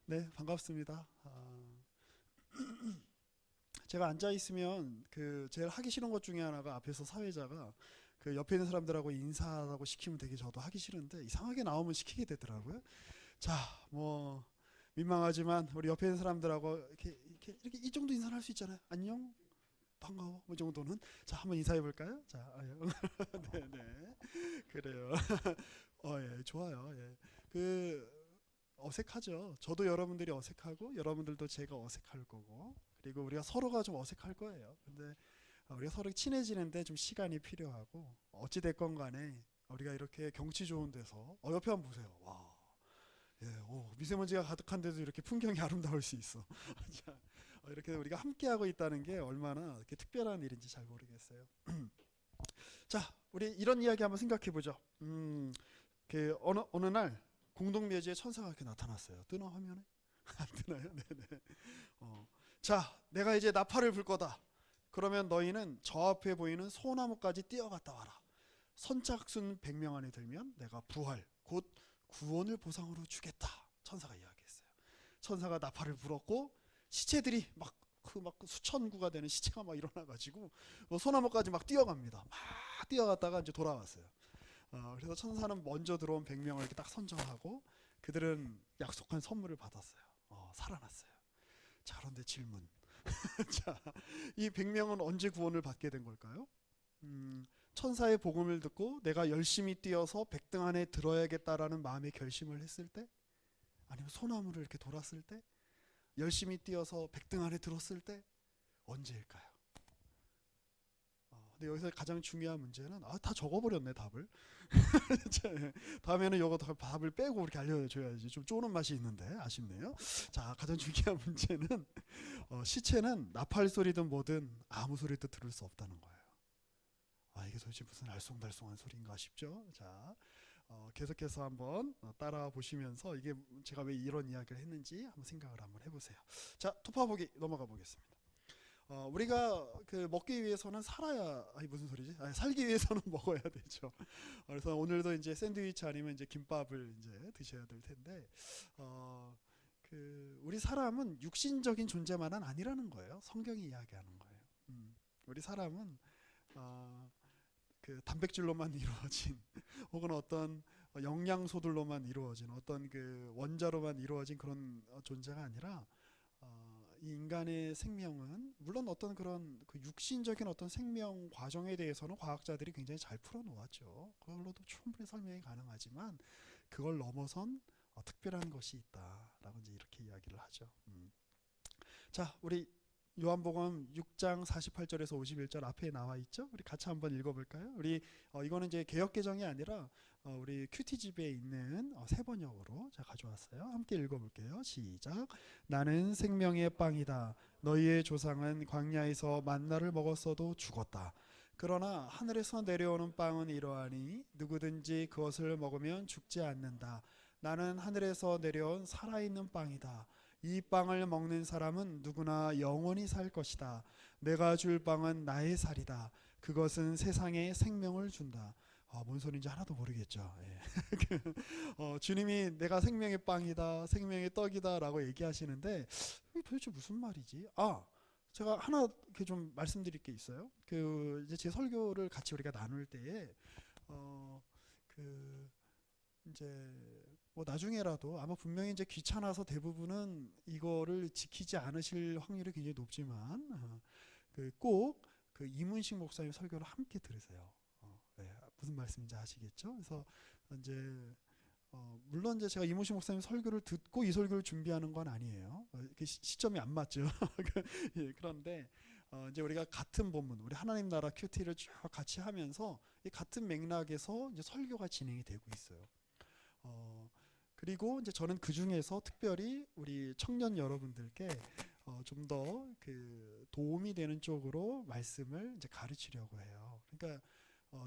네, 반갑습니다. 제가 앉아 있으면 제일 하기 싫은 것 중에 하나가 앞에서 사회자가 그 옆에 있는 사람들하고 인사하라고 시키면 되게 저도 하기 싫은데 이상하게 나오면 시키게 되더라고요. 자, 뭐 민망하지만 우리 옆에 있는 사람들하고 이렇게 이 정도 인사를 할 수 있잖아요. 안녕, 반가워, 뭐 정도는. 자, 한번 인사해 볼까요? 자, 아유. 네, 네, 그래요. 예, 좋아요. 예, 어색하죠. 저도 여러분들이 어색하고 여러분들도 제가 어색할 거고 그리고 우리가 서로가 좀 어색할 거예요. 근데 우리가 서로 친해지는데 좀 시간이 필요하고 어찌 됐건 간에 우리가 이렇게 경치 좋은 데서 옆에 한번 보세요. 와, 예, 미세먼지가 가득한데도 이렇게 풍경이 아름다울 수 있어. 자, 이렇게 우리가 함께하고 있다는 게 얼마나 이렇게 특별한 일인지 잘 모르겠어요. 자, 우리 이런 이야기 한번 생각해 보죠. 어느 날 공동묘지에 천사가 이렇게 나타났어요. 뜨나 화면에? 안 뜨나요? 네네. 자, 내가 이제 나팔을 불 거다. 그러면 너희는 저 앞에 보이는 소나무까지 뛰어갔다 와라. 선착순 100명 안에 들면 내가 부활, 곧 구원을 보상으로 주겠다. 천사가 이야기했어요. 천사가 나팔을 불었고 시체들이 막 수천 구가 되는 시체가 막 일어나가지고 소나무까지 막 뛰어갑니다. 막 뛰어갔다가 이제 돌아왔어요. 그래서 천사는 먼저 들어온 100명을 이렇게 딱 선정하고 그들은 약속한 선물을 받았어요. 살아났어요. 자, 그런데 질문. 자, 이 100명은 언제 구원을 받게 된 걸까요? 천사의 복음을 듣고 내가 열심히 뛰어서 100등 안에 들어야겠다라는 마음의 결심을 했을 때? 아니면 소나무를 이렇게 돌았을 때? 열심히 뛰어서 100등 안에 들었을 때? 언제일까요? 근데 여기서 가장 중요한 문제는 다 적어버렸네 답을. 다음에는 이거 답을 빼고 이렇게 알려줘야지. 좀 쪼는 맛이 있는데 아쉽네요. 자, 가장 중요한 문제는 시체는 나팔 소리든 뭐든 아무 소리도 들을 수 없다는 거예요. 이게 도대체 무슨 알쏭달쏭한 소리인가 싶죠. 자, 계속해서 한번 따라 보시면서 이게 제가 왜 이런 이야기를 했는지 한번 생각을 한번 해보세요. 자, 토파보기 넘어가 보겠습니다. 우리가 먹기 위해서는 무슨 소리지? 살기 위해서는 먹어야 되죠. 그래서 오늘도 이제 샌드위치 아니면 이제 김밥을 이제 드셔야 될 텐데, 우리 사람은 육신적인 존재만은 아니라는 거예요. 성경이 이야기하는 거예요. 우리 사람은 어, 단백질로만 이루어진 혹은 어떤 영양소들로만 이루어진 어떤 원자로만 이루어진 그런 존재가 아니라 이 인간의 생명은 물론 어떤 그런 육신적인 어떤 생명 과정에 대해서는 과학자들이 굉장히 잘 풀어놓았죠. 그걸로도 충분히 설명이 가능하지만 그걸 넘어선 특별한 것이 있다라고 이제 이렇게 이야기를 하죠. 자, 우리 요한복음 6장 48절에서 51절 앞에 나와 있죠. 우리 같이 한번 읽어볼까요? 우리 이거는 이제 개역 개정이 아니라 우리 큐티집에 있는 새 번역으로 제가 가져왔어요. 함께 읽어볼게요. 시작. 나는 생명의 빵이다. 너희의 조상은 광야에서 만나를 먹었어도 죽었다. 그러나 하늘에서 내려오는 빵은 이러하니 누구든지 그것을 먹으면 죽지 않는다. 나는 하늘에서 내려온 살아있는 빵이다. 이 빵을 먹는 사람은 누구나 영원히 살 것이다. 내가 줄 빵은 나의 살이다. 그것은 세상에 생명을 준다. 뭔 소리인지 하나도 모르겠죠. 예. 주님이 내가 생명의 빵이다, 생명의 떡이다 라고 얘기하시는데 이게 도대체 무슨 말이지? 제가 하나 이렇게 좀 말씀드릴 게 있어요. 이제 제 설교를 같이 우리가 나눌 때에 그 이제 뭐 나중에라도 아마 분명히 이제 귀찮아서 대부분은 이거를 지키지 않으실 확률이 굉장히 높지만 꼭 이문식 목사님 설교를 함께 들으세요. 네, 무슨 말씀인지 아시겠죠? 그래서 이제 물론 이제 제가 이문식 목사님 설교를 듣고 이 설교를 준비하는 건 아니에요. 시점이 안 맞죠. 예, 그런데 이제 우리가 같은 본문, 우리 하나님 나라 큐티를 쭉 같이 하면서 이 같은 맥락에서 이제 설교가 진행이 되고 있어요. 그리고 이제 저는 그 중에서 특별히 우리 청년 여러분들께 좀 더 도움이 되는 쪽으로 말씀을 이제 가르치려고 해요. 그러니까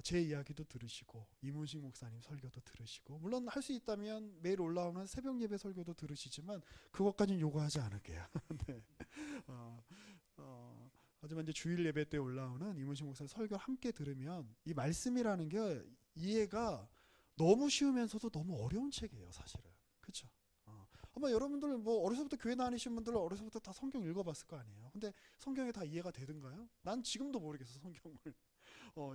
제 이야기도 들으시고 이문식 목사님 설교도 들으시고 물론 할 수 있다면 매일 올라오는 새벽 예배 설교도 들으시지만 그것까지는 요구하지 않을게요. 네. 어, 하지만 이제 주일 예배 때 올라오는 이문식 목사님 설교 함께 들으면 이 말씀이라는 게 이해가 너무 쉬우면서도 너무 어려운 책이에요, 사실은. 그렇죠? 아마 여러분들 뭐 어려서부터 교회 다니신 분들 어려서부터 다 성경 읽어봤을 거 아니에요. 근데 성경이 다 이해가 되든가요? 난 지금도 모르겠어 성경을.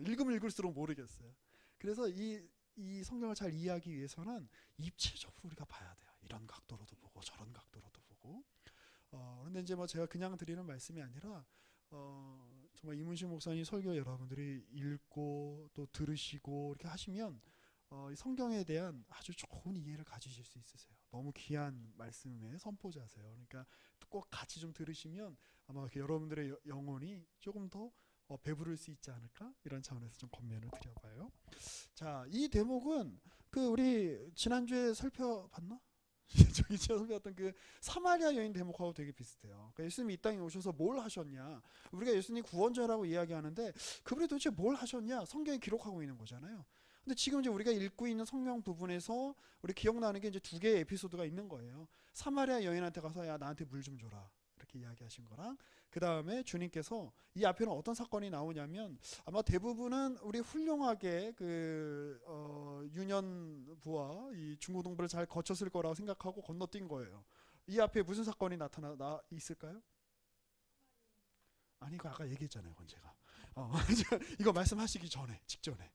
읽으면 읽을수록 모르겠어요. 그래서 이 성경을 잘 이해하기 위해서는 입체적으로 우리가 봐야 돼요. 이런 각도로도 보고 저런 각도로도 보고. 그런데 이제 뭐 제가 그냥 드리는 말씀이 아니라 정말 이문식 목사님 설교 여러분들이 읽고 또 들으시고 이렇게 하시면 이 성경에 대한 아주 좋은 이해를 가지실 수 있으세요. 너무 귀한 말씀의 선포자세요. 그러니까 꼭 같이 좀 들으시면 아마 여러분들의 영혼이 조금 더 배부를 수 있지 않을까 이런 차원에서 좀 권면을 드려봐요. 자, 이 대목은 그 우리 지난주에 살펴봤나? 저기 제가 살펴봤던 그 사마리아 여인 대목하고 되게 비슷해요. 그러니까 예수님이 이 땅에 오셔서 뭘 하셨냐? 우리가 예수님 구원자라고 이야기하는데 그분이 도대체 뭘 하셨냐? 성경에 기록하고 있는 거잖아요. 근데 지금 이제 우리가 읽고 있는 성경 부분에서 우리 기억나는 게 이제 두 개의 에피소드가 있는 거예요. 사마리아 여인한테 가서 야 나한테 물 좀 줘라 이렇게 이야기하신 거랑 그 다음에 주님께서 이 앞에는 어떤 사건이 나오냐면 아마 대부분은 우리 훌륭하게 그 유년부와 이 중고등부를 잘 거쳤을 거라고 생각하고 건너뛴 거예요. 이 앞에 무슨 사건이 나타나 있을까요? 아니 이거 아까 얘기했잖아요. 그건 제가 이거 말씀하시기 전에 직전에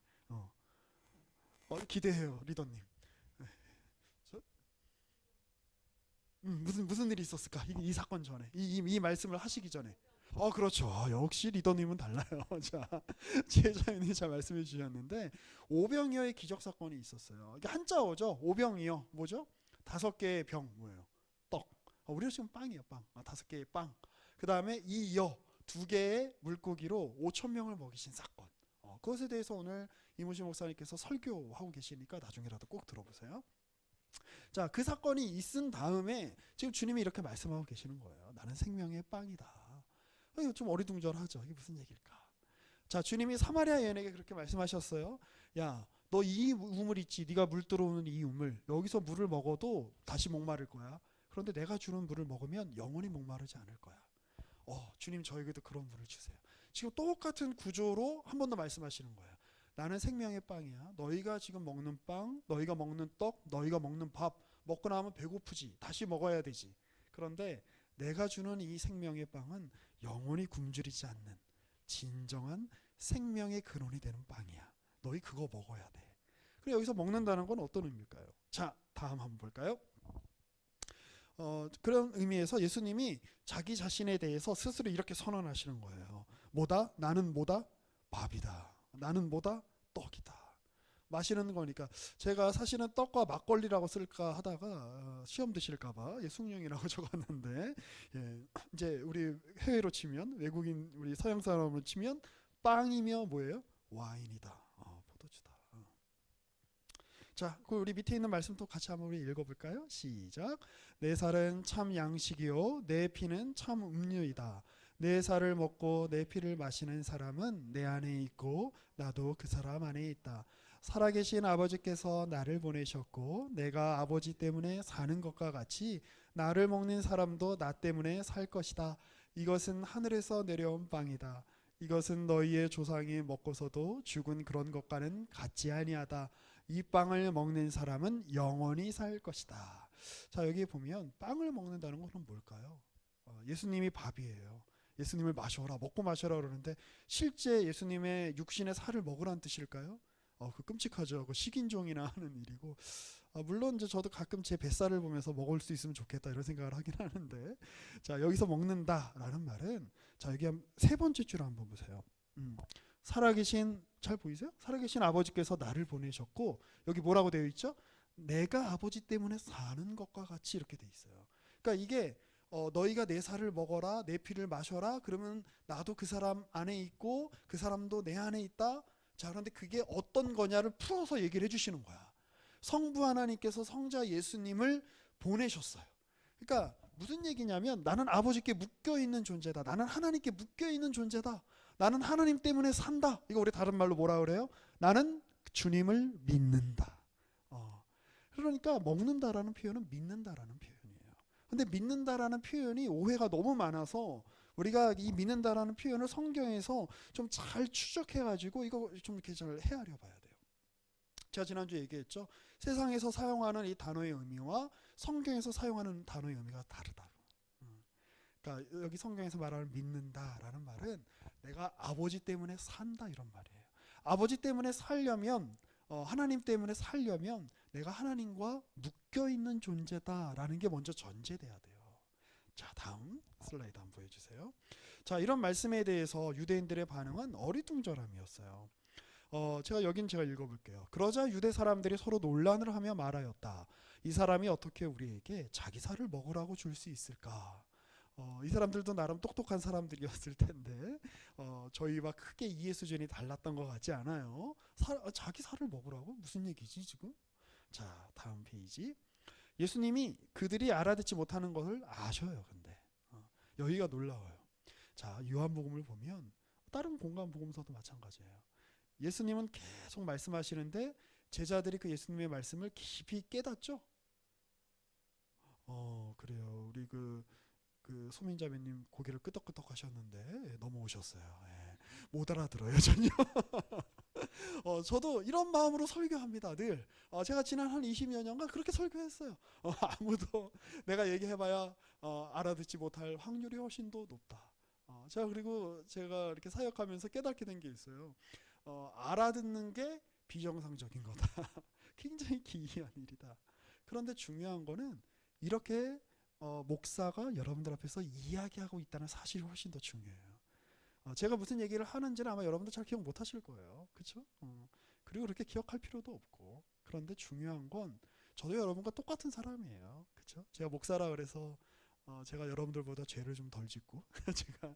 기대해요 리더님. 무슨 일이 있었을까? 이 사건 전에 이 말씀을 하시기 전에. 그렇죠. 역시 리더님은 달라요. 자, 제자연이 잘 말씀해 주셨는데 오병이어의 기적 사건이 있었어요. 이게 한자어죠. 오병이어 뭐죠? 5개의 병 뭐예요? 떡. 우리가 지금 빵이에요. 빵. 5개의 빵. 그 다음에 이여 2개의 물고기로 5,000명을 먹이신 사건. 그것에 대해서 오늘 이문식 목사님께서 설교하고 계시니까 나중에라도 꼭 들어보세요. 자, 그 사건이 있은 다음에 지금 주님이 이렇게 말씀하고 계시는 거예요. 나는 생명의 빵이다. 이거 좀 어리둥절하죠. 이게 무슨 얘기일까? 자, 주님이 사마리아 여인에게 그렇게 말씀하셨어요. 야, 너 이 우물 있지? 네가 물 들어오는 이 우물. 여기서 물을 먹어도 다시 목마를 거야. 그런데 내가 주는 물을 먹으면 영원히 목마르지 않을 거야. 주님 저에게도 그런 물을 주세요. 지금 똑같은 구조로 한 번 더 말씀하시는 거예요. 나는 생명의 빵이야. 너희가 지금 먹는 빵, 너희가 먹는 떡, 너희가 먹는 밥 먹고 나면 배고프지. 다시 먹어야 되지. 그런데 내가 주는 이 생명의 빵은 영원히 굶주리지 않는 진정한 생명의 근원이 되는 빵이야. 너희 그거 먹어야 돼. 그래 여기서 먹는다는 건 어떤 의미일까요? 자, 다음 한번 볼까요? 그런 의미에서 예수님이 자기 자신에 대해서 스스로 이렇게 선언하시는 거예요. 뭐다? 나는 뭐다? 밥이다. 나는 뭐다? 떡이다. 마시는 거니까 제가 사실은 떡과 막걸리라고 쓸까 하다가 시험 드실까봐 숭늉이라고 적었는데 이제 우리 해외로 치면 외국인 우리 서양 사람으로 치면 빵이며 뭐예요? 와인이다. 포도주다. 자, 그 우리 밑에 있는 말씀도 같이 한번 우리 읽어볼까요? 시작. 내 살은 참 양식이요 내 피는 참 음료이다. 내 살을 먹고 내 피를 마시는 사람은 내 안에 있고 나도 그 사람 안에 있다. 살아계신 아버지께서 나를 보내셨고 내가 아버지 때문에 사는 것과 같이 나를 먹는 사람도 나 때문에 살 것이다. 이것은 하늘에서 내려온 빵이다. 이것은 너희의 조상이 먹고서도 죽은 그런 것과는 같지 아니하다. 이 빵을 먹는 사람은 영원히 살 것이다. 자, 여기 보면 빵을 먹는다는 것은 뭘까요? 예수님이 밥이에요. 예수님을 마셔라, 먹고 마셔라 그러는데 실제 예수님의 육신의 살을 먹으라는 뜻일까요? 그 끔찍하죠. 그 식인종이나 하는 일이고 물론 이제 저도 가끔 제 뱃살을 보면서 먹을 수 있으면 좋겠다 이런 생각을 하긴 하는데 자, 여기서 먹는다라는 말은 자, 여기 세 번째 줄 한번 보세요. 살아계신 잘 보이세요? 살아계신 아버지께서 나를 보내셨고 여기 뭐라고 되어 있죠? 내가 아버지 때문에 사는 것과 같이 이렇게 돼 있어요. 그러니까 이게 너희가 내 살을 먹어라 내 피를 마셔라 그러면 나도 그 사람 안에 있고 그 사람도 내 안에 있다. 자, 그런데 그게 어떤 거냐를 풀어서 얘기를 해주시는 거야. 성부 하나님께서 성자 예수님을 보내셨어요. 그러니까 무슨 얘기냐면 나는 아버지께 묶여있는 존재다. 나는 하나님께 묶여있는 존재다. 나는 하나님 때문에 산다. 이거 우리 다른 말로 뭐라 그래요? 나는 주님을 믿는다. 그러니까 먹는다라는 표현은 믿는다라는 표현이에요. 근데 믿는다라는 표현이 오해가 너무 많아서 우리가 이 믿는다라는 표현을 성경에서 좀 잘 추적해가지고 이거 좀 이렇게 잘 헤아려 봐야 돼요. 제가 지난주에 얘기했죠. 세상에서 사용하는 이 단어의 의미와 성경에서 사용하는 단어의 의미가 다르다고. 그러니까 여기 성경에서 말하는 믿는다라는 말은 내가 아버지 때문에 산다 이런 말이에요. 아버지 때문에 살려면 하나님 때문에 살려면 내가 하나님과 묶여 있는 존재다라는 게 먼저 전제돼야 돼요. 자, 다음 슬라이드 한번 보여주세요. 자, 이런 말씀에 대해서 유대인들의 반응은 어리둥절함이었어요. 제가 읽어볼게요. 그러자 유대 사람들이 서로 논란을 하며 말하였다. 이 사람이 어떻게 우리에게 자기 살을 먹으라고 줄 수 있을까? 이 사람들도 나름 똑똑한 사람들이었을 텐데 저희와 크게 이해 수준이 달랐던 것 같지 않아요. 자기 살을 먹으라고? 무슨 얘기지 지금? 자, 다음 페이지. 예수님이 그들이 알아듣지 못하는 것을 아셔요. 근데 여기가 놀라워요. 자, 요한복음을 보면 다른 공간 복음서도 마찬가지예요. 예수님은 계속 말씀하시는데 제자들이 그 예수님의 말씀을 깊이 깨닫죠. 그래요. 우리 그 소민자매님 고개를 끄덕끄덕 하셨는데 넘어오셨어요. 예. 못 알아들어요 전혀. 저도 이런 마음으로 설교합니다 늘. 제가 지난 한 20여 년간 그렇게 설교했어요. 아무도 내가 얘기해봐야 알아듣지 못할 확률이 훨씬 더 높다. 그리고 제가 이렇게 사역하면서 깨닫게 된 게 있어요. 알아듣는 게 비정상적인 거다. 굉장히 기이한 일이다. 그런데 중요한 거는 이렇게 목사가 여러분들 앞에서 이야기하고 있다는 사실이 훨씬 더 중요해요. 제가 무슨 얘기를 하는지는 아마 여러분들 잘 기억 못 하실 거예요. 그렇죠? 그리고 그렇게 기억할 필요도 없고. 그런데 중요한 건 저도 여러분과 똑같은 사람이에요. 그렇죠? 제가 목사라 그래서 제가 여러분들보다 죄를 좀 덜 짓고 제가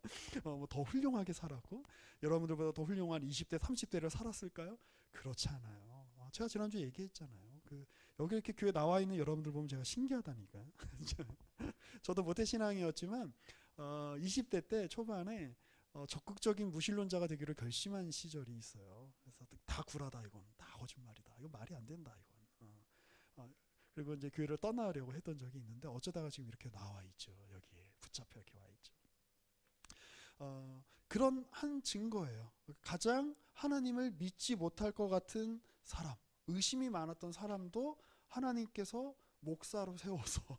더 훌륭하게 살았고 여러분들보다 더 훌륭한 20대 30대를 살았을까요? 그렇지 않아요. 제가 지난주에 얘기했잖아요. 여기 이렇게 교회 나와 있는 여러분들 보면 제가 신기하다니까요. 저도 모태신앙이었지만 20대 때 초반에 적극적인 무신론자가 되기를 결심한 시절이 있어요. 그래서 다 구라다 이건, 다 거짓말이다, 이거 말이 안 된다 이건. 그리고 이제 교회를 떠나려고 했던 적이 있는데 어쩌다가 지금 이렇게 나와 있죠. 여기에 붙잡혀 이렇게 와 있죠. 그런 한 증거예요. 가장 하나님을 믿지 못할 것 같은 사람, 의심이 많았던 사람도 하나님께서 목사로 세워서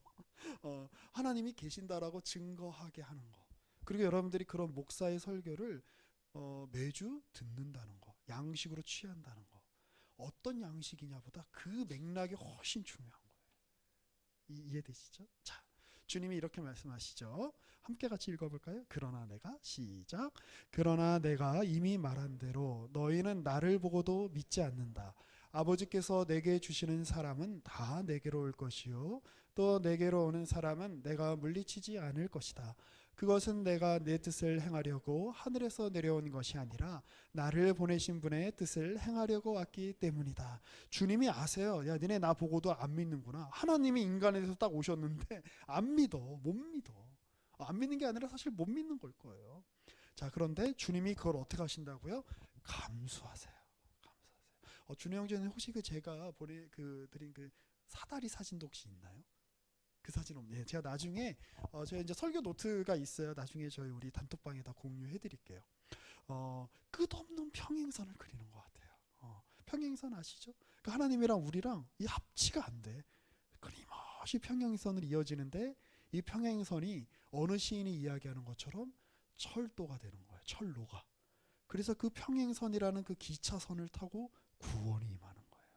하나님이 계신다라고 증거하게 하는 거. 그리고 여러분들이 그런 목사의 설교를 매주 듣는다는 거, 양식으로 취한다는 거. 어떤 양식이냐보다 그 맥락이 훨씬 중요한 거예요. 이해되시죠? 자, 주님이 이렇게 말씀하시죠. 함께 같이 읽어볼까요? 그러나 내가 시작. 그러나 내가 이미 말한 대로 너희는 나를 보고도 믿지 않는다. 아버지께서 내게 주시는 사람은 다 내게로 올 것이요 또 내게로 오는 사람은 내가 물리치지 않을 것이다. 그것은 내가 내 뜻을 행하려고 하늘에서 내려온 것이 아니라 나를 보내신 분의 뜻을 행하려고 왔기 때문이다. 주님이 아세요. 야, 니네 나 보고도 안 믿는구나. 하나님이 인간에서 딱 오셨는데 안 믿어. 못 믿어. 안 믿는 게 아니라 사실 못 믿는 걸 거예요. 자, 그런데 주님이 그걸 어떻게 하신다고요? 감수하세요. 준우 형제는 혹시 제가 드린 사다리 사진도 혹시 있나요? 그 사진 없네요. 예, 제가 나중에 제가 이제 설교 노트가 있어요. 나중에 저희 우리 단톡방에다 공유해 드릴게요. 끝없는 평행선을 그리는 것 같아요. 평행선 아시죠? 그러니까 하나님이랑 우리랑 이 합치가 안 돼. 끊임없이 평행선을 이어지는데 이 평행선이 어느 시인이 이야기하는 것처럼 철도가 되는 거예요. 철로가. 그래서 그 평행선이라는 그 기차선을 타고 구원이 임하는 거예요.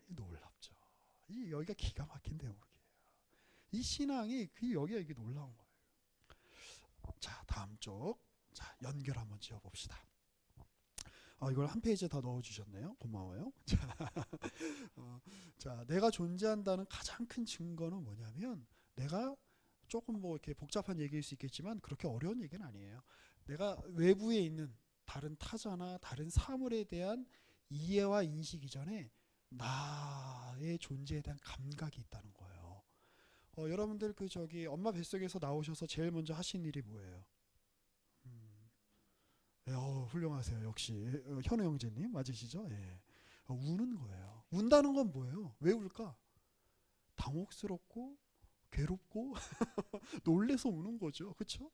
놀랍죠. 여기가 기가 막힌 대목이에요. 이 신앙이 여기가 이게 놀라운 거예요. 자, 다음 쪽. 자, 연결 한번 지어봅시다. 이걸 한 페이지에 다 넣어주셨네요. 고마워요. 자, 내가 존재한다는 가장 큰 증거는 뭐냐면 내가 조금 이렇게 복잡한 얘기일 수 있겠지만 그렇게 어려운 얘기는 아니에요. 내가 외부에 있는 다른 타자나 다른 사물에 대한 이해와 인식 이전에 나의 존재에 대한 감각이 있다는 거예요. 여러분들 엄마 뱃속에서 나오셔서 제일 먼저 하신 일이 뭐예요? 훌륭하세요. 역시 현우 형제님 맞으시죠? 예. 우는 거예요. 운다는 건 뭐예요? 왜 울까? 당혹스럽고 괴롭고 놀래서 우는 거죠. 그렇죠?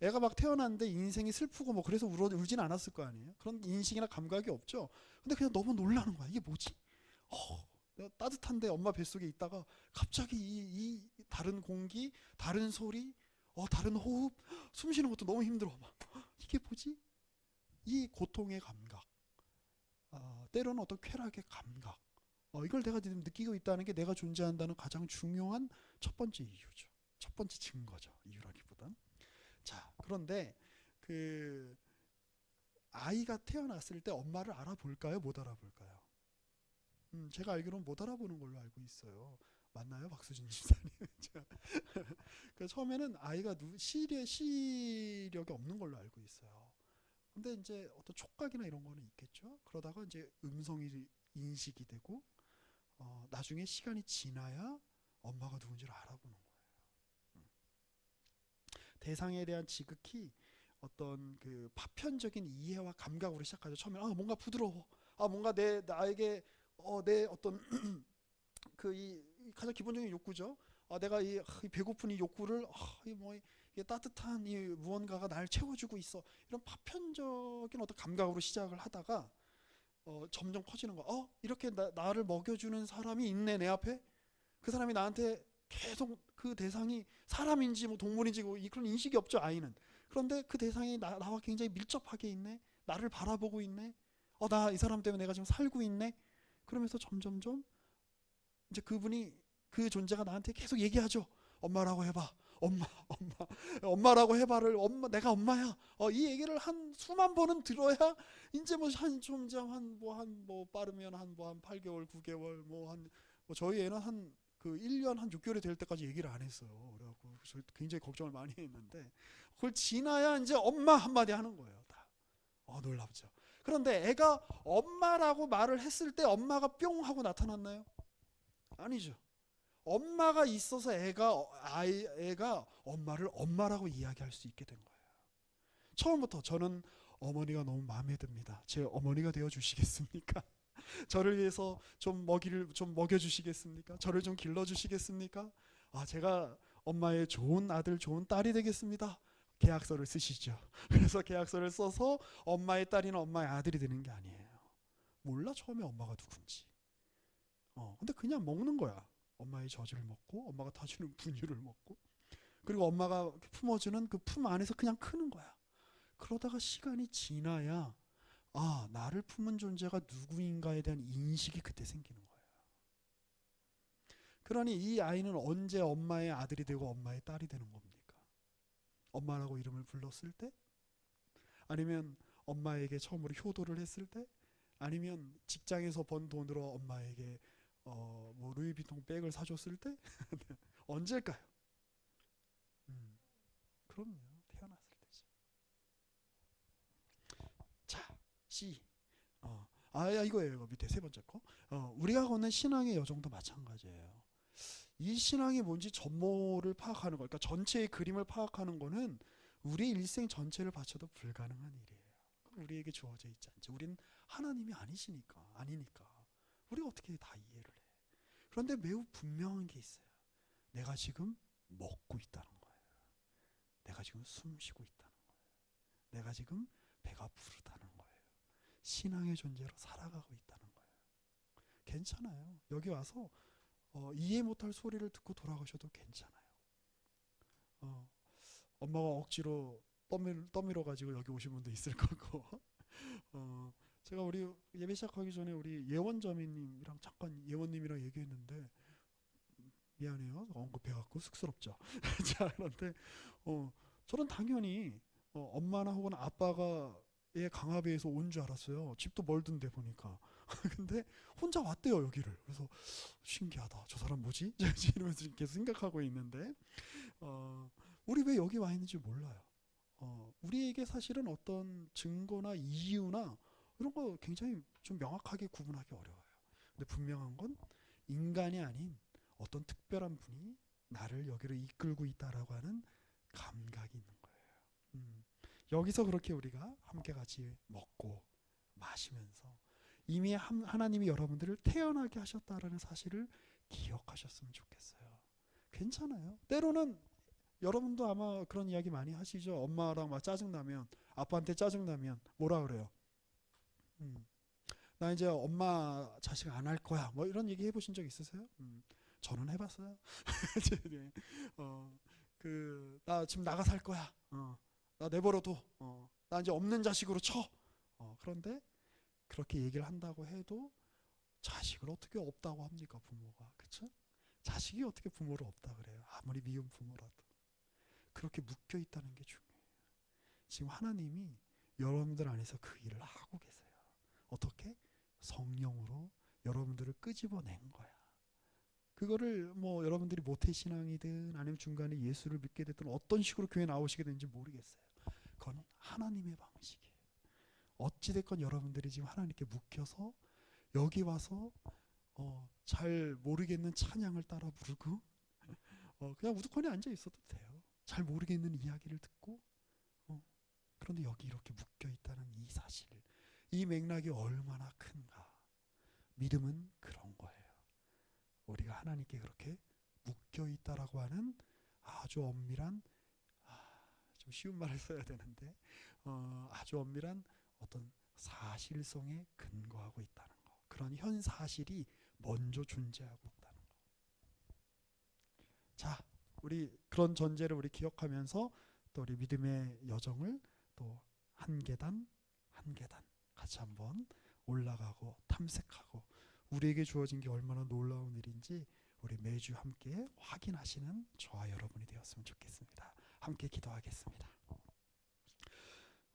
애가 막 태어났는데 인생이 슬프고 그래서 울진 않았을 거 아니에요. 그런 인식이나 감각이 없죠. 근데 그냥 너무 놀라는 거야. 이게 뭐지? 따뜻한데 엄마 뱃속에 있다가 갑자기 이 다른 공기, 다른 소리, 다른 호흡, 숨 쉬는 것도 너무 힘들어. 막 이게 뭐지? 이 고통의 감각, 때로는 어떤 쾌락의 감각, 이걸 내가 지금 느끼고 있다는 게 내가 존재한다는 가장 중요한 첫 번째 이유죠. 첫 번째 증거죠. 이유라기보단. 자, 그런데 그 아이가 태어났을 때 엄마를 알아볼까요? 못 알아볼까요? 제가 알기로는 못 알아보는 걸로 알고 있어요. 맞나요, 박수진 집사님? 그 처음에는 아이가 시력이 없는 걸로 알고 있어요. 근데 이제 어떤 촉각이나 이런 거는 있겠죠. 그러다가 이제 음성이 인식이 되고 나중에 시간이 지나야 엄마가 누군지를 알아보는 거예요. 대상에 대한 지극히 어떤 그 파편적인 이해와 감각으로 시작하죠. 처음에 뭔가 부드러워, 뭔가 나에게 내 어떤 그 이 가장 기본적인 욕구죠. 내가 이 배고픈 이 욕구를 이게 따뜻한 이 무언가가 날 채워주고 있어. 이런 파편적인 어떤 감각으로 시작을 하다가 점점 커지는 거. 이렇게 나를 먹여주는 사람이 있네 내 앞에. 그 사람이 나한테 계속 그 대상이 사람인지 뭐 동물인지 그런 인식이 없죠 아이는. 그런데 그 대상이 나와 굉장히 밀접하게 있네. 나를 바라보고 있네. 나 이 사람 때문에 내가 지금 살고 있네. 그러면서 점점점 이제 그분이 그 존재가 나한테 계속 얘기하죠. 엄마라고 해봐. 엄마라고 해봐를 내가 엄마야. 이 얘기를 한 수만 번은 들어야 이제 뭐 빠르면 한 8개월, 9개월 저희 애는 한 그 1년 한 6개월이 될 때까지 얘기를 안 했어요. 그래갖고 저희 굉장히 걱정을 많이 했는데 그걸 지나야 이제 엄마 한마디 하는 거예요. 다. 놀랍죠. 그런데 애가 엄마라고 말을 했을 때 엄마가 뿅 하고 나타났나요? 아니죠. 엄마가 있어서 애가 엄마를 엄마라고 이야기할 수 있게 된 거예요. 처음부터 저는 어머니가 너무 마음에 듭니다. 제 어머니가 되어 주시겠습니까? 저를 위해서 좀 먹이를 좀 먹여주시겠습니까? 저를 좀 길러주시겠습니까? 제가 엄마의 좋은 아들, 좋은 딸이 되겠습니다. 계약서를 쓰시죠. 그래서 계약서를 써서 엄마의 딸이나 엄마의 아들이 되는 게 아니에요. 몰라 처음에 엄마가 누군지. 근데 그냥 먹는 거야. 엄마의 젖을 먹고 엄마가 타주는 분유를 먹고 그리고 엄마가 품어주는 그 품 안에서 그냥 크는 거야. 그러다가 시간이 지나야 나를 품은 존재가 누구인가에 대한 인식이 그때 생기는 거예요. 그러니 이 아이는 언제 엄마의 아들이 되고 엄마의 딸이 되는 겁니까? 엄마라고 이름을 불렀을 때? 아니면 엄마에게 처음으로 효도를 했을 때? 아니면 직장에서 번 돈으로 엄마에게 뭐 루이비통 백을 사줬을 때? 언제일까요? 그럼요. 태어났을 때죠. 자, C. 이거예요. 밑에 세 번째 거. 우리가 걷는 신앙의 여정도 마찬가지예요. 이 신앙이 뭔지 전모를 파악하는 거, 그러니까 전체의 그림을 파악하는 거는 우리 일생 전체를 바쳐도 불가능한 일이에요. 우리에게 주어져 있지 않죠. 우리는 하나님이 아니니까. 우리가 어떻게 다 이해를 해. 그런데 매우 분명한 게 있어요. 내가 지금 먹고 있다는 거예요. 내가 지금 숨 쉬고 있다는 거예요. 내가 지금 배가 부르다는 거예요. 신앙의 존재로 살아가고 있다는 거예요. 괜찮아요. 여기 와서 이해 못할 소리를 듣고 돌아가셔도 괜찮아요. 엄마가 억지로 떠밀어 가지고 여기 오신 분도 있을 거고. 제가 우리 예배 시작하기 전에 우리 예원자매님이랑 잠깐 예원님이랑 얘기했는데 미안해요. 언급해갖고 쑥스럽죠. 자, 그런데 저는 당연히 엄마나 혹은 아빠가 의 강압에서 온 줄 알았어요. 집도 멀던데 보니까. 근데 혼자 왔대요 여기를. 그래서 신기하다. 저 사람 뭐지? 이러면서 계속 생각하고 있는데 우리 왜 여기 와 있는지 몰라요. 우리에게 사실은 어떤 증거나 이유나 이런 거 굉장히 좀 명확하게 구분하기 어려워요. 근데 분명한 건 인간이 아닌 어떤 특별한 분이 나를 여기로 이끌고 있다라고 하는 감각이 있는 거예요. 여기서 그렇게 우리가 함께 같이 먹고 마시면서 이미 하나님이 여러분들을 태어나게 하셨다라는 사실을 기억하셨으면 좋겠어요. 괜찮아요. 때로는 여러분도 아마 그런 이야기 많이 하시죠. 엄마랑 막 짜증나면, 아빠한테 짜증나면 뭐라 그래요? 나 이제 엄마 자식 안 할 거야. 뭐 이런 얘기 해보신 적 있으세요? 저는 해봤어요. 네. 나 지금 나가 살 거야. 나 내버려둬. 나 이제 없는 자식으로 쳐. 그런데 그렇게 얘기를 한다고 해도 자식을 어떻게 없다고 합니까, 부모가? 그렇죠? 자식이 어떻게 부모를 없다 그래요? 아무리 미운 부모라도. 그렇게 묶여 있다는 게 중요해요. 지금 하나님이 여러분들 안에서 그 일을 하고 계세요. 어떻게? 성령으로 여러분들을 끄집어낸 거야. 그거를 뭐 여러분들이 모태신앙이든 아니면 중간에 예수를 믿게 됐든 어떤 식으로 교회 나오시게 되는지 모르겠어요. 그건 하나님의 방식이에요. 어찌됐건 여러분들이 지금 하나님께 묶여서 여기 와서 잘 모르겠는 찬양을 따라 부르고 그냥 우두커니 앉아 있어도 돼요. 잘 모르겠는 이야기를 듣고 그런데 여기 이렇게 묶여 있다는 이 사실, 이 맥락이 얼마나 큰가. 믿음은 그런 거예요. 우리가 하나님께 그렇게 묶여 있다라고 하는 아주 엄밀한, 좀 쉬운 말을 써야 되는데 아주 엄밀한 어떤 사실성에 근거하고 있다는 거. 그런 현 사실이 먼저 존재하고 있다는 거. 자, 우리 그런 전제를 우리 기억하면서 또 우리 믿음의 여정을 또 한 계단 한 계단 같이 한번 올라가고 탐색하고 우리에게 주어진 게 얼마나 놀라운 일인지 우리 매주 함께 확인하시는 저와 여러분이 되었으면 좋겠습니다. 함께 기도하겠습니다.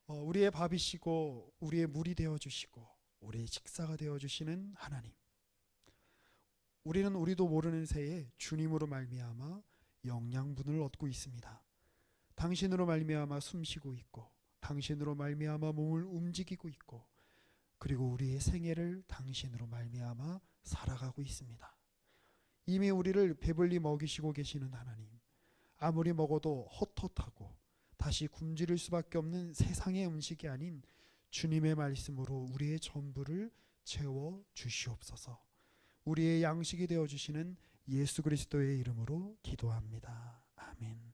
우리의 밥이시고 우리의 물이 되어주시고 우리의 식사가 되어주시는 하나님, 우리는 우리도 모르는 새에 주님으로 말미암아 영양분을 얻고 있습니다. 당신으로 말미암아 숨쉬고 있고 당신으로 말미암아 몸을 움직이고 있고 그리고 우리의 생애를 당신으로 말미암아 살아가고 있습니다. 이미 우리를 배불리 먹이시고 계시는 하나님, 아무리 먹어도 헛헛하고 다시 굶주릴 수밖에 없는 세상의 음식이 아닌 주님의 말씀으로 우리의 전부를 채워 주시옵소서. 우리의 양식이 되어 주시는 예수 그리스도의 이름으로 기도합니다. 아멘.